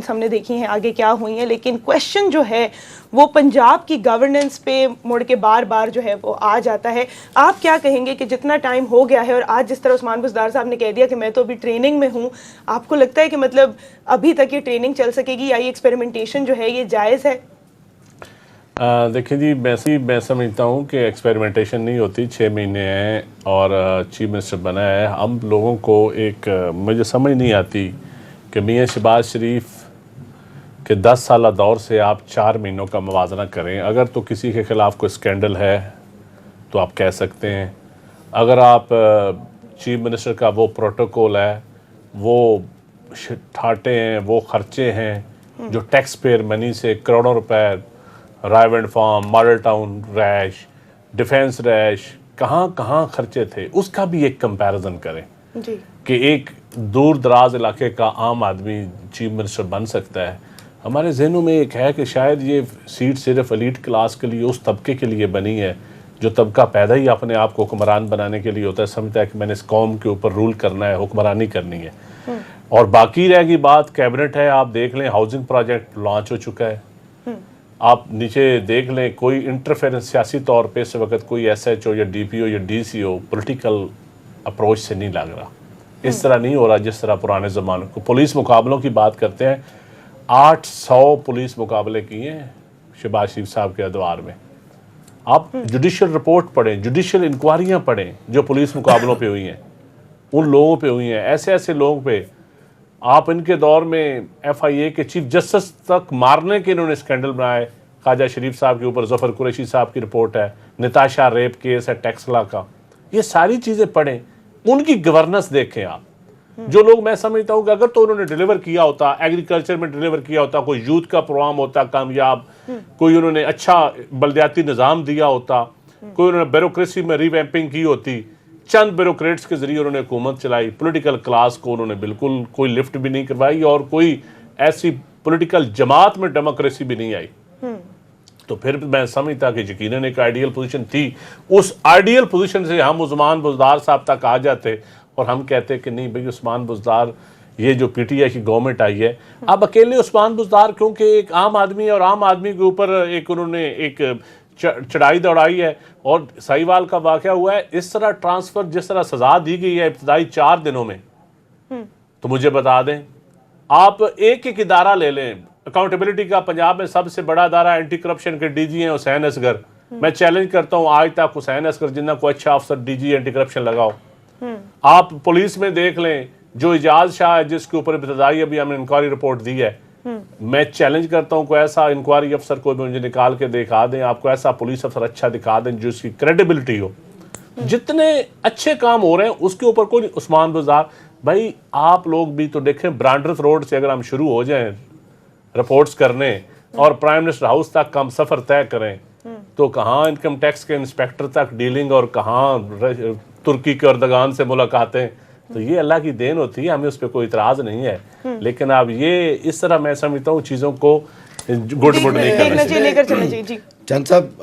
ہم نے دیکھی ہیں آگے کیا ہوئی ہیں، لیکن کویشچن جو ہے وہ پنجاب کی گورننس پہ مڑ کے بار بار جو ہے وہ آ جاتا ہے۔ آپ کیا کہیں گے کہ جتنا ٹائم ہو گیا ہے اور آج جس طرح عثمان بزدار صاحب نے کہہ دیا کہ میں تو ابھی ٹریننگ میں ہوں، آپ کو لگتا ہے کہ مطلب ابھی تک یہ ٹریننگ چل سکے گی یا یہ ایکسپیریمنٹیشن جو ہے یہ جائز ہے؟ دیکھیں جی، میں سمجھتا ہوں کہ ایکسپیریمنٹیشن نہیں ہوتی۔ 6 مہینے ہیں اور چیف منسٹر بنا ہے۔ ہم لوگوں کو مجھے سمجھ نہیں آتی کہ میاں شہباز شریف کہ 10 سالہ دور سے آپ 4 مہینوں کا موازنہ کریں۔ اگر تو کسی کے خلاف کوئی سکینڈل ہے تو آپ کہہ سکتے ہیں، اگر آپ چیف منسٹر کا وہ پروٹوکول ہے، وہ ٹھاٹے ہیں، وہ خرچے ہیں جو ٹیکس پیئر منی سے کروڑوں روپے رائے ونڈ فارم، ماڈل ٹاؤن ریش، ڈیفینس ریش، کہاں کہاں خرچے تھے، اس کا بھی ایک کمپیریزن کریں جی کہ ایک دور دراز علاقے کا عام آدمی چیف منسٹر بن سکتا ہے۔ ہمارے ذہنوں میں ایک ہے کہ شاید یہ سیٹ صرف ایلیٹ کلاس کے لیے، اس طبقے کے لیے بنی ہے جو طبقہ پیدا ہی اپنے آپ کو حکمران بنانے کے لیے ہوتا ہے، سمجھتا ہے کہ میں نے اس قوم کے اوپر رول کرنا ہے، حکمرانی کرنی ہے۔ اور باقی رہ گئی بات کیبنٹ ہے، آپ دیکھ لیں ہاؤسنگ پروجیکٹ لانچ ہو چکا ہے، آپ نیچے دیکھ لیں کوئی انٹرفیرنس سیاسی طور پہ اس وقت کوئی ایس ایچ او یا ڈی پی او یا ڈی سی او پولیٹیکل اپروچ سے نہیں لگ رہا، اس طرح نہیں ہو رہا جس طرح پرانے زمانے کو۔ پولیس مقابلوں کی بات کرتے ہیں، 800 پولیس مقابلے کیے ہیں شہباز شریف صاحب کے ادوار میں۔ آپ جوڈیشل رپورٹ پڑھیں، جوڈیشل انکوائریاں پڑھیں جو پولیس مقابلوں پہ ہوئی ہیں، ان لوگوں پہ ہوئی ہیں، ایسے ایسے لوگوں پہ۔ آپ ان کے دور میں ایف آئی اے کے چیف جسٹس تک مارنے کے انہوں نے اسکینڈل بنائے، خواجہ شریف صاحب کے اوپر ظفر قریشی صاحب کی رپورٹ ہے، نتاشا ریپ کیس ہے ٹیکس لا کا، یہ ساری چیزیں پڑھیں، ان کی گورننس دیکھیں آپ۔ جو لوگ میں سمجھتا ہوں کہ اگر تو انہوں نے ڈیلیور کیا ہوتا، ایگریکلچر میں ڈیلیور کیا ہوتا، کوئی یوتھ کا پروگرام ہوتا کامیاب، کوئی انہوں نے اچھا بلدیاتی نظام دیا ہوتا، کوئی انہوں نے بیوروکریسی میں ری ویمپنگ کی ہوتی، چند بیوروکریٹس کے ذریعے انہوں نے حکومت چلائی، پولیٹیکل کلاس کو انہوں نے بالکل کوئی لفٹ بھی نہیں کروائی اور کوئی ایسی پولیٹیکل جماعت میں ڈیموکریسی بھی نہیں آئی، تو پھر میں سمجھتا کہ یقیناً ایک آئیڈیل پوزیشن تھی۔ اس آئیڈیل پوزیشن سے ہم عثمان بزدار صاحب تک آ جاتے اور ہم کہتے کہ نہیں بھئی عثمان بزدار، یہ جو پی ٹی آئی کی گورنمنٹ آئی ہے، اب اکیلے عثمان بزدار کیونکہ ایک عام آدمی ہے اور عام آدمی کے اوپر ایک انہوں نے ایک چڑھائی دوڑائی ہے، اور سہیوال کا واقعہ ہوا ہے، اس طرح ٹرانسفر جس طرح سزا دی گئی ہے ابتدائی 4 دنوں میں، تو مجھے بتا دیں آپ ایک ایک ادارہ لے لیں۔ اکاؤنٹیبلٹی کا پنجاب میں سب سے بڑا ادارہ اینٹی کرپشن کے ڈی جی ہیں حسین اصغر، میں چیلنج کرتا ہوں آج تک حسین اصغر جنہ کو اچھا افسر ڈی جی اینٹی کرپشن لگاؤ۔ آپ پولیس میں دیکھ لیں جو اجاز شاہ ہے جس کے اوپر ابتدائی ابھی ہم نے انکوائری رپورٹ دی ہے، میں چیلنج کرتا ہوں کوئی ایسا انکوائری افسر کو مجھے نکال کے دکھا دیں، آپ کو ایسا پولیس افسر اچھا دکھا دیں جو اس کی کریڈیبلٹی ہو۔ جتنے اچھے کام ہو رہے ہیں اس کے اوپر کوئی عثمان بزدار، بھائی آپ لوگ بھی تو دیکھیں برانڈرز روڈ سے اگر ہم شروع ہو جائیں رپورٹس کرنے اور پرائم منسٹر ہاؤس تک ہم سفر طے کریں تو کہاں انکم ٹیکس کے انسپیکٹر تک ڈیلنگ اور کہاں ترکی کے اردگان سے ملاقاتیں، تو یہ اللہ کی دین ہوتی ہے، ہمیں اس پہ کوئی اعتراض نہیں ہے، لیکن اب یہ اس طرح میں سمجھتا ہوں چیزوں کو گڈ نہیں کرنا چاہیے۔ لے کر چلیں جی چند صاحب